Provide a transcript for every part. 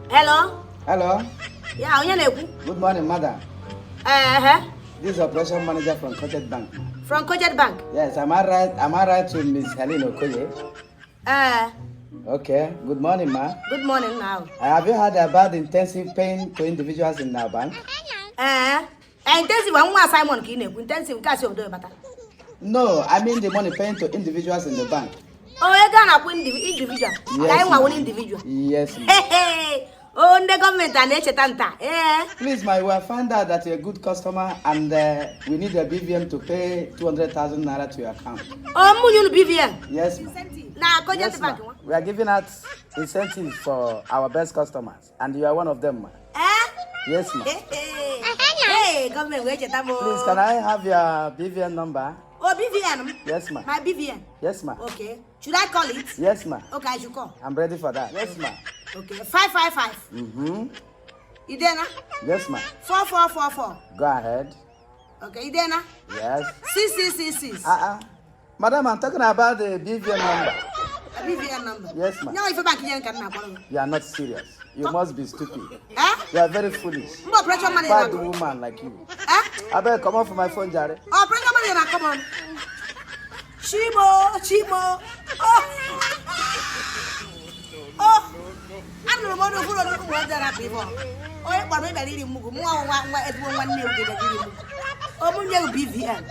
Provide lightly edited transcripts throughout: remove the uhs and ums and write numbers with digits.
Hello? Hello. Yeah, Good morning, madam. This is operation manager from Cottage Bank. From Cottage Bank? Yes, am I right? Am I right to Miss Helene Okoye? Okay. Good morning, ma. Good morning now. Have you heard about intensive paying to individuals in our bank? Intensive one Simon Kine, intensive cash of the matter. No, I mean the money paying to individuals in the bank. Oh, I gonna win individual. Yes, I want individual. Yes, ma. Hey. Oh, the government and Tanta. Please, ma, we have found out that you're a good customer and we need a BVM to pay 200,000 naira to your account. Oh, you BVM? Yes, ma. Now, Yes, ma. We are giving out incentives for our best customers, and you are one of them, ma. Yes, ma. Hey, government, wait a time. Please, can I have your BVN number? Oh, BVN? Yes, ma. My BVN? Yes, ma. Okay. Should I call it? Yes, ma. Okay, I should call. I'm ready for that. Yes, ma. Okay. 555. Idena? Yes, ma. 4444. Go ahead. Okay, Idena? Yes. 6666. Madam, I'm talking about the BVN number. A BVN number? Yes, ma. No, if you bank in You are not serious. You must be stupid. Eh? You are very foolish. Bad woman like you. I better come off my phone, Jerry. Oh, pressure money, now come on. Chimo. Oh, I don't know what to put on that before. Oh, you want to leave Mugu, one new video. Oh, you BVN.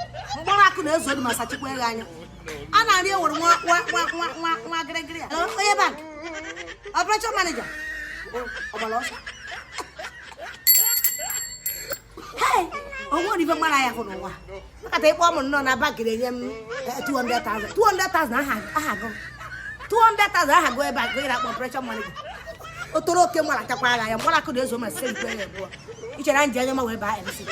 Moraku is on my such a way. And I knew what Gregory. Oh, you bank. Operation manager. Oh, my lord. Hey, oh, what even man I have on one? I take woman on a back in 200,000. 200,000 I have gone. 200,000 I have go back with that operation money. Otoro came when I took I am what I could do so much. Each and I way by everything.